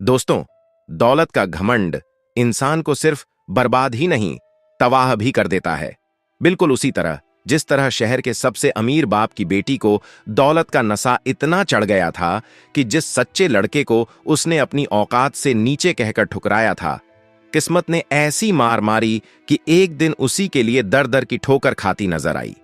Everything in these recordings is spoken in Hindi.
दोस्तों, दौलत का घमंड इंसान को सिर्फ बर्बाद ही नहीं, तबाह भी कर देता है। बिल्कुल उसी तरह जिस तरह शहर के सबसे अमीर बाप की बेटी को दौलत का नशा इतना चढ़ गया था कि जिस सच्चे लड़के को उसने अपनी औकात से नीचे कहकर ठुकराया था, किस्मत ने ऐसी मार मारी कि एक दिन उसी के लिए दर दर की ठोकर खाती नजर आई।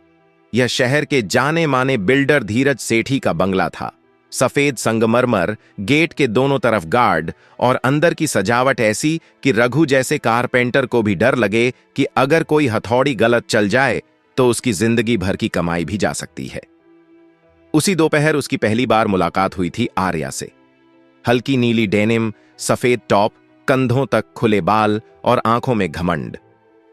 यह शहर के जाने माने बिल्डर धीरज सेठी का बंगला था। सफेद संगमरमर, गेट के दोनों तरफ गार्ड और अंदर की सजावट ऐसी कि रघु जैसे कारपेंटर को भी डर लगे कि अगर कोई हथौड़ी गलत चल जाए तो उसकी जिंदगी भर की कमाई भी जा सकती है। उसी दोपहर उसकी पहली बार मुलाकात हुई थी आर्या से। हल्की नीली डेनिम, सफेद टॉप, कंधों तक खुले बाल और आंखों में घमंड।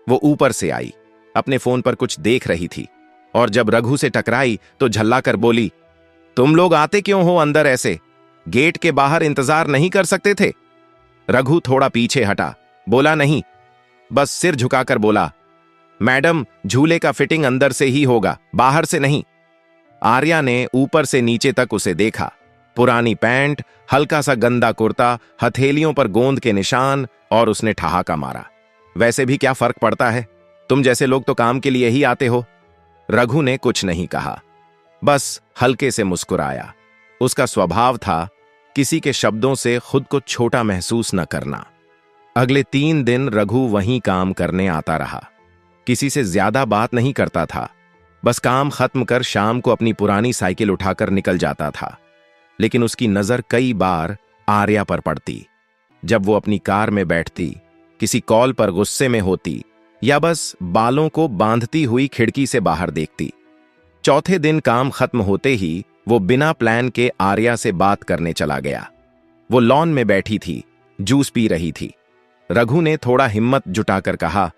वो ऊपर से आई, अपने फोन पर कुछ देख रही थी और जब रघु से टकराई तो झल्लाकर बोली, तुम लोग आते क्यों हो अंदर ऐसे? गेट के बाहर इंतजार नहीं कर सकते थे? रघु थोड़ा पीछे हटा, बोला नहीं, बस सिर झुकाकर बोला, मैडम झूले का फिटिंग अंदर से ही होगा, बाहर से नहीं। आर्या ने ऊपर से नीचे तक उसे देखा। पुरानी पैंट, हल्का सा गंदा कुर्ता, हथेलियों पर गोंद के निशान, और उसने ठहाका मारा, वैसे भी क्या फर्क पड़ता है, तुम जैसे लोग तो काम के लिए ही आते हो। रघु ने कुछ नहीं कहा, बस हल्के से मुस्कुराया। उसका स्वभाव था किसी के शब्दों से खुद को छोटा महसूस न करना। अगले 3 दिन रघु वहीं काम करने आता रहा। किसी से ज्यादा बात नहीं करता था, बस काम खत्म कर शाम को अपनी पुरानी साइकिल उठाकर निकल जाता था। लेकिन उसकी नजर कई बार आर्या पर पड़ती, जब वो अपनी कार में बैठती, किसी कॉल पर गुस्से में होती या बस बालों को बांधती हुई खिड़की से बाहर देखती। चौथे दिन काम खत्म होते ही वो बिना प्लान के आर्या से बात करने चला गया। वो लॉन में बैठी थी, जूस पी रही थी। रघु ने थोड़ा हिम्मत जुटाकर कहा,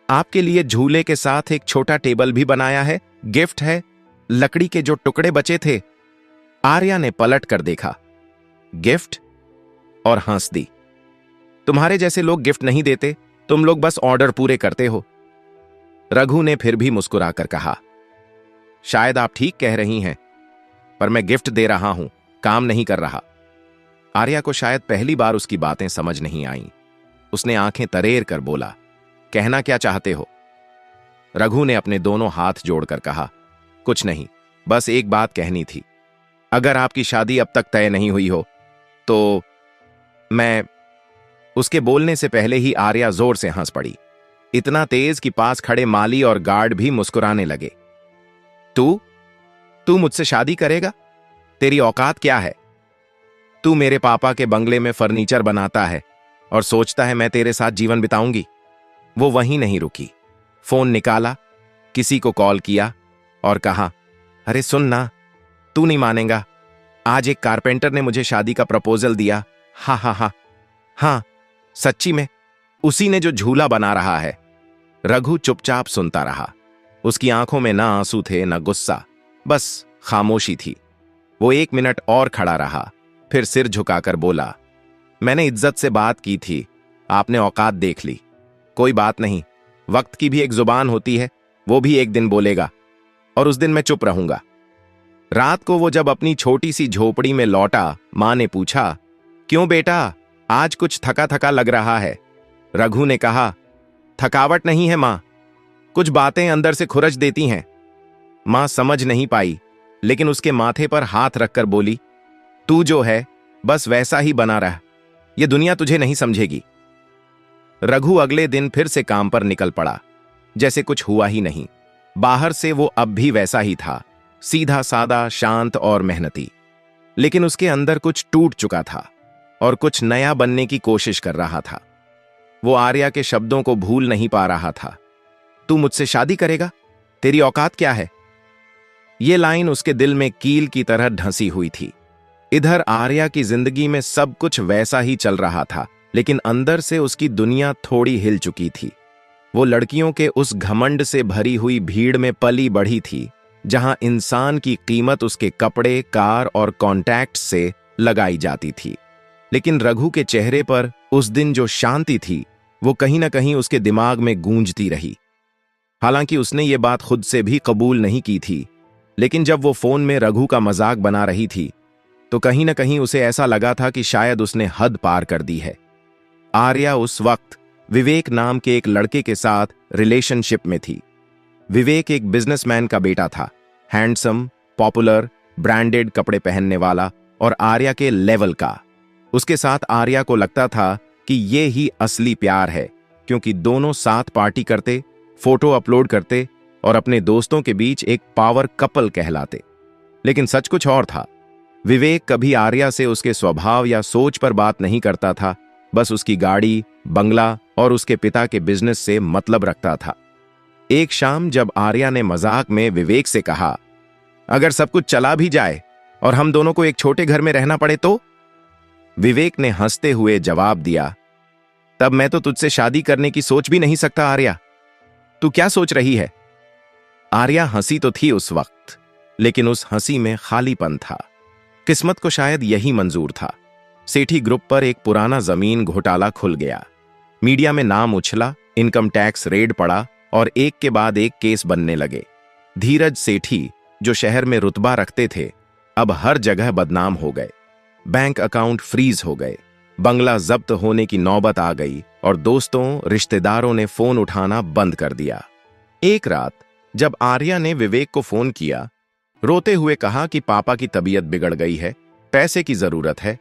आपके लिए झूले के साथ एक छोटा टेबल भी बनाया है, गिफ्ट है, लकड़ी के जो टुकड़े बचे थे। आर्या ने पलट कर देखा, गिफ्ट? और हंस दी। तुम्हारे जैसे लोग गिफ्ट नहीं देते, तुम लोग बस ऑर्डर पूरे करते हो। रघु ने फिर भी मुस्कुराकर कहा, शायद आप ठीक कह रही हैं, पर मैं गिफ्ट दे रहा हूं, काम नहीं कर रहा। आर्या को शायद पहली बार उसकी बातें समझ नहीं आईं। उसने आंखें तरेर कर बोला, कहना क्या चाहते हो? रघु ने अपने दोनों हाथ जोड़कर कहा, कुछ नहीं, बस एक बात कहनी थी। अगर आपकी शादी अब तक तय नहीं हुई हो तो मैं। उसके बोलने से पहले ही आर्या जोर से हंस पड़ी, इतना तेज कि पास खड़े माली और गार्ड भी मुस्कुराने लगे। तू मुझसे शादी करेगा? तेरी औकात क्या है? तू मेरे पापा के बंगले में फर्नीचर बनाता है और सोचता है मैं तेरे साथ जीवन बिताऊंगी? वो वहीं नहीं रुकी, फोन निकाला, किसी को कॉल किया और कहा, अरे सुन ना, तू नहीं मानेगा, आज एक कारपेंटर ने मुझे शादी का प्रपोजल दिया। हा हा हा, हाँ सच्ची में, उसी ने जो झूला बना रहा है। रघु चुपचाप सुनता रहा। उसकी आंखों में ना आंसू थे न गुस्सा, बस खामोशी थी। वो 1 मिनट और खड़ा रहा, फिर सिर झुकाकर बोला, मैंने इज्जत से बात की थी, आपने औकात देख ली। कोई बात नहीं, वक्त की भी एक जुबान होती है, वो भी एक दिन बोलेगा और उस दिन मैं चुप रहूंगा। रात को वो जब अपनी छोटी सी झोपड़ी में लौटा, मां ने पूछा, क्यों बेटा, आज कुछ थका थका लग रहा है? रघु ने कहा, थकावट नहीं है मां, कुछ बातें अंदर से खुरच देती हैं। मां समझ नहीं पाई, लेकिन उसके माथे पर हाथ रखकर बोली, तू जो है बस वैसा ही बना रह, ये दुनिया तुझे नहीं समझेगी। रघु अगले दिन फिर से काम पर निकल पड़ा, जैसे कुछ हुआ ही नहीं। बाहर से वो अब भी वैसा ही था, सीधा सादा, शांत और मेहनती। लेकिन उसके अंदर कुछ टूट चुका था और कुछ नया बनने की कोशिश कर रहा था। वो आर्या के शब्दों को भूल नहीं पा रहा था। तू मुझसे शादी करेगा? तेरी औकात क्या है? ये लाइन उसके दिल में कील की तरह ढंसी हुई थी। इधर आर्या की जिंदगी में सब कुछ वैसा ही चल रहा था, लेकिन अंदर से उसकी दुनिया थोड़ी हिल चुकी थी। वो लड़कियों के उस घमंड से भरी हुई भीड़ में पली बढ़ी थी, जहां इंसान की कीमत उसके कपड़े, कार और कॉन्टैक्ट से लगाई जाती थी। लेकिन रघु के चेहरे पर उस दिन जो शांति थी, वो कहीं ना कहीं उसके दिमाग में गूंजती रही। हालांकि उसने ये बात खुद से भी कबूल नहीं की थी, लेकिन जब वो फोन में रघु का मजाक बना रही थी, तो कहीं न कहीं उसे ऐसा लगा था कि शायद उसने हद पार कर दी है। आर्या उस वक्त विवेक नाम के एक लड़के के साथ रिलेशनशिप में थी। विवेक एक बिजनेसमैन का बेटा था, हैंडसम, पॉपुलर, ब्रांडेड कपड़े पहनने वाला और आर्या के लेवल का। उसके साथ आर्या को लगता था कि ये ही असली प्यार है, क्योंकि दोनों साथ पार्टी करते, फोटो अपलोड करते और अपने दोस्तों के बीच एक पावर कपल कहलाते। लेकिन सच कुछ और था। विवेक कभी आर्या से उसके स्वभाव या सोच पर बात नहीं करता था, बस उसकी गाड़ी, बंगला और उसके पिता के बिजनेस से मतलब रखता था। एक शाम जब आर्या ने मजाक में विवेक से कहा, अगर सब कुछ चला भी जाए और हम दोनों को एक छोटे घर में रहना पड़े तो? विवेक ने हंसते हुए जवाब दिया, तब मैं तो तुझसे शादी करने की सोच भी नहीं सकता आर्या। तू क्या सोच रही है? आर्या हंसी तो थी उस वक्त, लेकिन उस हंसी में खालीपन था। किस्मत को शायद यही मंजूर था। सेठी ग्रुप पर एक पुराना जमीन घोटाला खुल गया। मीडिया में नाम उछला, इनकम टैक्स रेड पड़ा और एक के बाद एक केस बनने लगे। धीरज सेठी, जो शहर में रुतबा रखते थे, अब हर जगह बदनाम हो गए। बैंक अकाउंट फ्रीज हो गए, बंगला जब्त होने की नौबत आ गई और दोस्तों, रिश्तेदारों ने फोन उठाना बंद कर दिया। एक रात जब आर्या ने विवेक को फोन किया, रोते हुए कहा कि पापा की तबीयत बिगड़ गई है, पैसे की जरूरत है।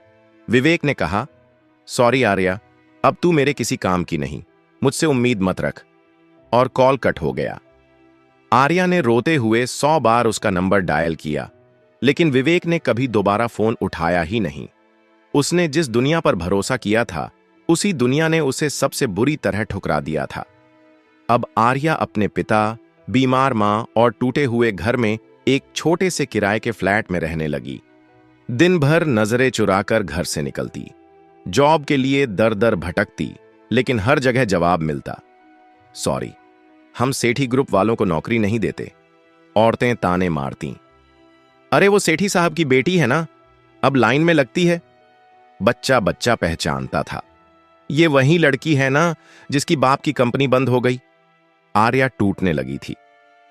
विवेक ने कहा, सॉरी आर्या, अब तू मेरे किसी काम की नहीं, मुझसे उम्मीद मत रख, और कॉल कट हो गया। आर्या ने रोते हुए 100 बार उसका नंबर डायल किया, लेकिन विवेक ने कभी दोबारा फोन उठाया ही नहीं। उसने जिस दुनिया पर भरोसा किया था, उसी दुनिया ने उसे सबसे बुरी तरह ठुकरा दिया था। अब आर्या अपने पिता, बीमार मां और टूटे हुए घर में एक छोटे से किराए के फ्लैट में रहने लगी। दिन भर नजरें चुराकर घर से निकलती, जॉब के लिए दर दर भटकती, लेकिन हर जगह जवाब मिलता, सॉरी, हम सेठी ग्रुप वालों को नौकरी नहीं देते। औरतें ताने मारती, अरे वो सेठी साहब की बेटी है ना, अब लाइन में लगती है। बच्चा बच्चा पहचानता था, ये वही लड़की है ना जिसकी बाप की कंपनी बंद हो गई। आर्या टूटने लगी थी।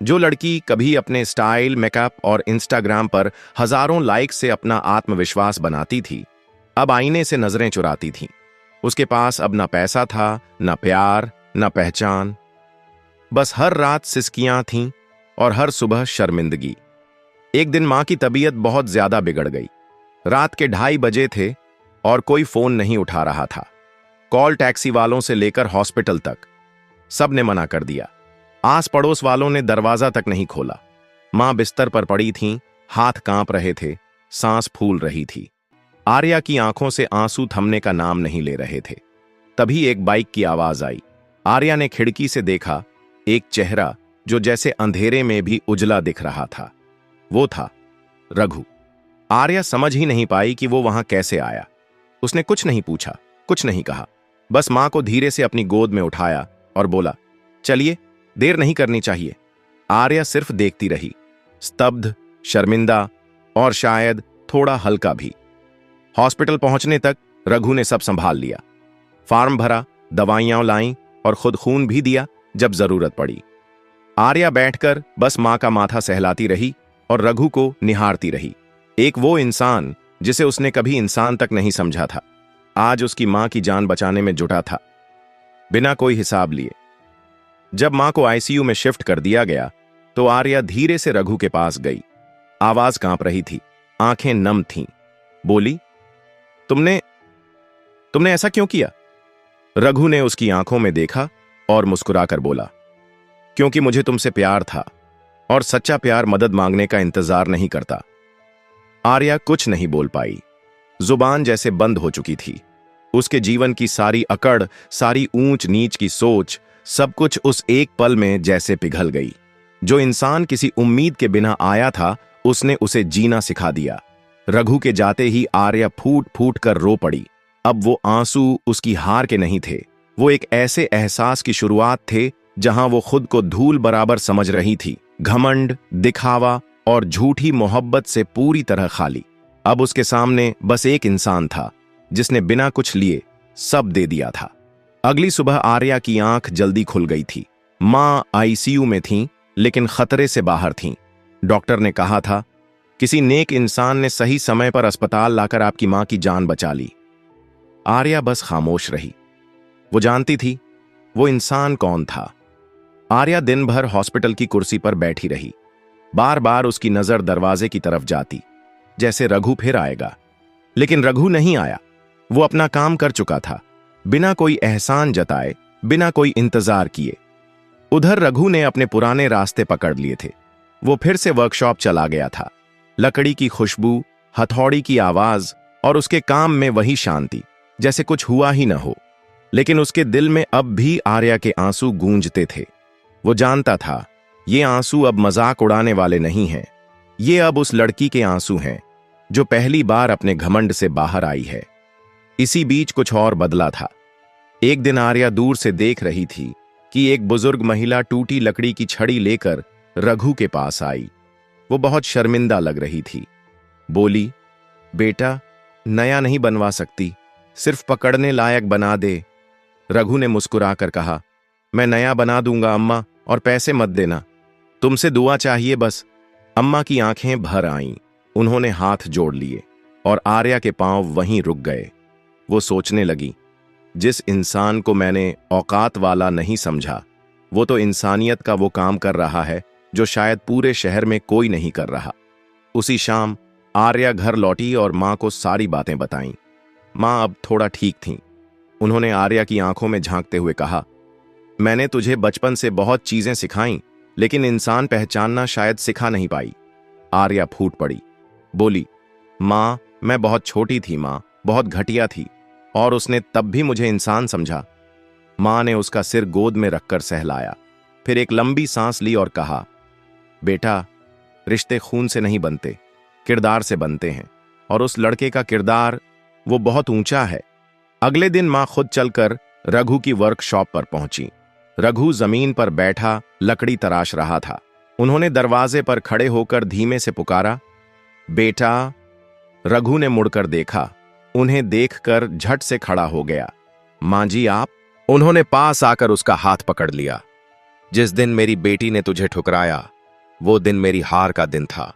जो लड़की कभी अपने स्टाइल, मेकअप और इंस्टाग्राम पर हजारों लाइक से अपना आत्मविश्वास बनाती थी, अब आईने से नजरें चुराती थी। उसके पास अब ना पैसा था, ना प्यार, ना पहचान, बस हर रात सिसकियां थीं और हर सुबह शर्मिंदगी। एक दिन मां की तबीयत बहुत ज्यादा बिगड़ गई। रात के 2:30 बजे थे और कोई फोन नहीं उठा रहा था। कॉल टैक्सी वालों से लेकर हॉस्पिटल तक सब ने मना कर दिया। आस पड़ोस वालों ने दरवाजा तक नहीं खोला। मां बिस्तर पर पड़ी थीं, हाथ कांप रहे थे, सांस फूल रही थी। आर्या की आंखों से आंसू थमने का नाम नहीं ले रहे थे। तभी एक बाइक की आवाज आई। आर्या ने खिड़की से देखा, एक चेहरा जो जैसे अंधेरे में भी उजला दिख रहा था। वो था रघु। आर्या समझ ही नहीं पाई कि वो वहां कैसे आया। उसने कुछ नहीं पूछा, कुछ नहीं कहा, बस मां को धीरे से अपनी गोद में उठाया और बोला, चलिए, देर नहीं करनी चाहिए। आर्या सिर्फ देखती रही, स्तब्ध, शर्मिंदा और शायद थोड़ा हल्का भी। हॉस्पिटल पहुंचने तक रघु ने सब संभाल लिया। फार्म भरा, दवाइयां लाईं और खुद खून भी दिया जब जरूरत पड़ी। आर्या बैठकर बस मां का माथा सहलाती रही और रघु को निहारती रही। एक वो इंसान जिसे उसने कभी इंसान तक नहीं समझा था, आज उसकी मां की जान बचाने में जुटा था, बिना कोई हिसाब लिए। जब मां को आईसीयू में शिफ्ट कर दिया गया तो आर्या धीरे से रघु के पास गई। आवाज कांप रही थी, आंखें नम थीं। बोली, तुमने ऐसा क्यों किया? रघु ने उसकी आंखों में देखा और मुस्कुराकर बोला, क्योंकि मुझे तुमसे प्यार था और सच्चा प्यार मदद मांगने का इंतजार नहीं करता। आर्या कुछ नहीं बोल पाई, जुबान जैसे बंद हो चुकी थी। उसके जीवन की सारी अकड़, सारी ऊंच नीच की सोच, सब कुछ उस एक पल में जैसे पिघल गई। जो इंसान किसी उम्मीद के बिना आया था, उसने उसे जीना सिखा दिया। रघु के जाते ही आर्या फूट फूट कर रो पड़ी। अब वो आंसू उसकी हार के नहीं थे, वो एक ऐसे एहसास की शुरुआत थे जहां वो खुद को धूल बराबर समझ रही थी। घमंड, दिखावा और झूठी मोहब्बत से पूरी तरह खाली। अब उसके सामने बस एक इंसान था जिसने बिना कुछ लिए सब दे दिया था। अगली सुबह आर्या की आंख जल्दी खुल गई थी। मां आईसीयू में थीं, लेकिन खतरे से बाहर थीं। डॉक्टर ने कहा था, किसी नेक इंसान ने सही समय पर अस्पताल लाकर आपकी मां की जान बचा ली। आर्या बस खामोश रही। वो जानती थी वो इंसान कौन था। आर्या दिन भर हॉस्पिटल की कुर्सी पर बैठी रही। बार बार उसकी नजर दरवाजे की तरफ जाती, जैसे रघु फिर आएगा। लेकिन रघु नहीं आया। वो अपना काम कर चुका था, बिना कोई एहसान जताए, बिना कोई इंतजार किए। उधर रघु ने अपने पुराने रास्ते पकड़ लिए थे। वो फिर से वर्कशॉप चला गया था। लकड़ी की खुशबू, हथौड़ी की आवाज और उसके काम में वही शांति, जैसे कुछ हुआ ही न हो। लेकिन उसके दिल में अब भी आर्या के आंसू गूंजते थे। वो जानता था ये आंसू अब मजाक उड़ाने वाले नहीं हैं। ये अब उस लड़की के आंसू हैं जो पहली बार अपने घमंड से बाहर आई है। इसी बीच कुछ और बदला था। एक दिन आर्या दूर से देख रही थी कि एक बुजुर्ग महिला टूटी लकड़ी की छड़ी लेकर रघु के पास आई। वो बहुत शर्मिंदा लग रही थी। बोली, बेटा, नया नहीं बनवा सकती, सिर्फ पकड़ने लायक बना दे। रघु ने मुस्कुराकर कहा, मैं नया बना दूंगा अम्मा, और पैसे मत देना। तुमसे दुआ चाहिए बस। अम्मा की आंखें भर आईं। उन्होंने हाथ जोड़ लिए और आर्या के पांव वहीं रुक गए। वो सोचने लगी, जिस इंसान को मैंने औकात वाला नहीं समझा, वो तो इंसानियत का वो काम कर रहा है जो शायद पूरे शहर में कोई नहीं कर रहा। उसी शाम आर्या घर लौटी और मां को सारी बातें बताईं। मां अब थोड़ा ठीक थीं। उन्होंने आर्या की आंखों में झांकते हुए कहा, मैंने तुझे बचपन से बहुत चीजें सिखाईं, लेकिन इंसान पहचानना शायद सिखा नहीं पाई। आर्या फूट पड़ी, बोली, मां, मैं बहुत छोटी थी मां, बहुत घटिया थी, और उसने तब भी मुझे इंसान समझा। मां ने उसका सिर गोद में रखकर सहलाया, फिर एक लंबी सांस ली और कहा, बेटा, रिश्ते खून से नहीं बनते, किरदार से बनते हैं, और उस लड़के का किरदार वो बहुत ऊंचा है। अगले दिन मां खुद चलकर रघु की वर्कशॉप पर पहुंची। रघु जमीन पर बैठा लकड़ी तराश रहा था। उन्होंने दरवाजे पर खड़े होकर धीमे से पुकारा, बेटा। रघु ने मुड़कर देखा। उन्हें देखकर झट से खड़ा हो गया। मां जी, आप? उन्होंने पास आकर उसका हाथ पकड़ लिया। जिस दिन मेरी बेटी ने तुझे ठुकराया, वो दिन मेरी हार का दिन था,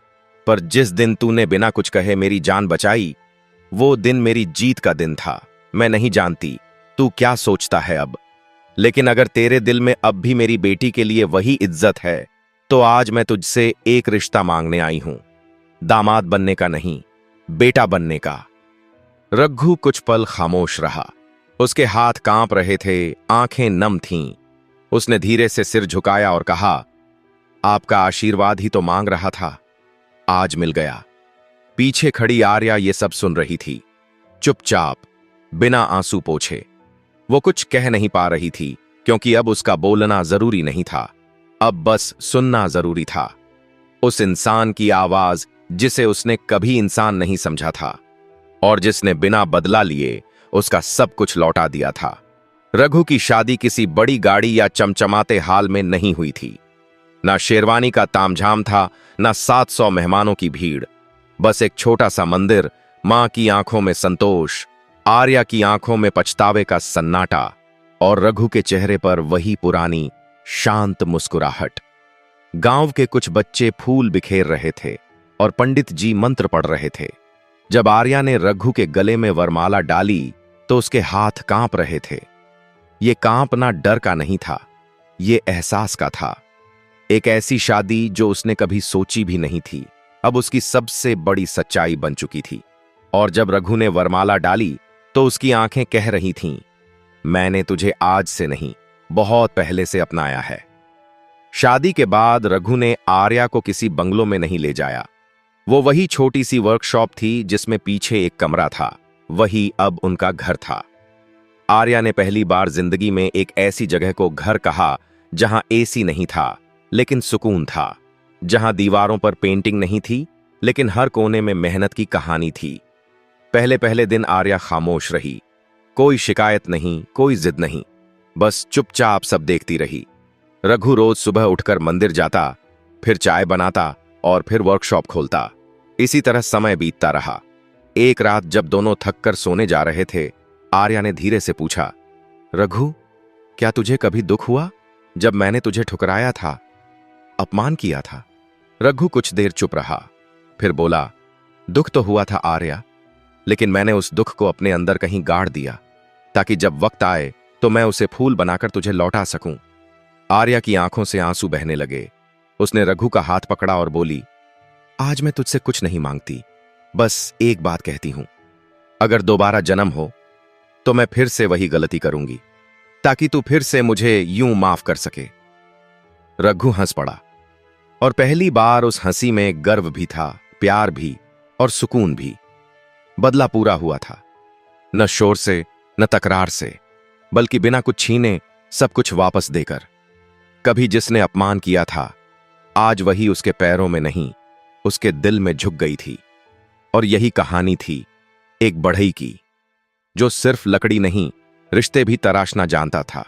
पर जिस दिन तूने बिना कुछ कहे मेरी जान बचाई, वो दिन मेरी जीत का दिन था। मैं नहीं जानती तू क्या सोचता है अब, लेकिन अगर तेरे दिल में अब भी मेरी बेटी के लिए वही इज्जत है, तो आज मैं तुझसे एक रिश्ता मांगने आई हूं। दामाद बनने का नहीं, बेटा बनने का। रघु कुछ पल खामोश रहा। उसके हाथ कांप रहे थे, आंखें नम थीं। उसने धीरे से सिर झुकाया और कहा, आपका आशीर्वाद ही तो मांग रहा था, आज मिल गया। पीछे खड़ी आर्या ये सब सुन रही थी, चुपचाप, बिना आंसू पोंछे। वो कुछ कह नहीं पा रही थी, क्योंकि अब उसका बोलना जरूरी नहीं था, अब बस सुनना जरूरी था। उस इंसान की आवाज जिसे उसने कभी इंसान नहीं समझा था, और जिसने बिना बदला लिए उसका सब कुछ लौटा दिया था। रघु की शादी किसी बड़ी गाड़ी या चमचमाते हाल में नहीं हुई थी। ना शेरवानी का तामझाम था, ना 700 मेहमानों की भीड़। बस एक छोटा सा मंदिर, मां की आंखों में संतोष, आर्या की आंखों में पछतावे का सन्नाटा, और रघु के चेहरे पर वही पुरानी शांत मुस्कुराहट। गांव के कुछ बच्चे फूल बिखेर रहे थे और पंडित जी मंत्र पढ़ रहे थे। जब आर्या ने रघु के गले में वरमाला डाली तो उसके हाथ कांप रहे थे। ये कांपना डर का नहीं था, ये एहसास का था। एक ऐसी शादी जो उसने कभी सोची भी नहीं थी, अब उसकी सबसे बड़ी सच्चाई बन चुकी थी। और जब रघु ने वरमाला डाली तो उसकी आंखें कह रही थीं, मैंने तुझे आज से नहीं, बहुत पहले से अपनाया है। शादी के बाद रघु ने आर्या को किसी बंगलों में नहीं ले जाया। वो वही छोटी सी वर्कशॉप थी जिसमें पीछे एक कमरा था, वही अब उनका घर था। आर्या ने पहली बार जिंदगी में एक ऐसी जगह को घर कहा जहां एसी नहीं था, लेकिन सुकून था। जहां दीवारों पर पेंटिंग नहीं थी, लेकिन हर कोने में मेहनत की कहानी थी। पहले पहले दिन आर्या खामोश रही। कोई शिकायत नहीं, कोई जिद नहीं, बस चुपचाप सब देखती रही। रघु रोज सुबह उठकर मंदिर जाता, फिर चाय बनाता और फिर वर्कशॉप खोलता। इसी तरह समय बीतता रहा। एक रात जब दोनों थक कर सोने जा रहे थे, आर्या ने धीरे से पूछा, रघु, क्या तुझे कभी दुख हुआ जब मैंने तुझे ठुकराया था, अपमान किया था? रघु कुछ देर चुप रहा। फिर बोला, दुख तो हुआ था आर्या, लेकिन मैंने उस दुख को अपने अंदर कहीं गाड़ दिया ताकि जब वक्त आए तो मैं उसे फूल बनाकर तुझे लौटा सकूं। आर्या की आंखों से आंसू बहने लगे। उसने रघु का हाथ पकड़ा और बोली, आज मैं तुझसे कुछ नहीं मांगती, बस एक बात कहती हूं, अगर दोबारा जन्म हो तो मैं फिर से वही गलती करूंगी ताकि तू फिर से मुझे यूं माफ कर सके। रघु हंस पड़ा और पहली बार उस हंसी में गर्व भी था, प्यार भी और सुकून भी। बदला पूरा हुआ था, न शोर से न तकरार से, बल्कि बिना कुछ छीने सब कुछ वापस देकर। कभी जिसने अपमान किया था, आज वही उसके पैरों में नहीं उसके दिल में झुक गई थी। और यही कहानी थी एक बढ़ई की, जो सिर्फ लकड़ी नहीं रिश्ते भी तराशना जानता था।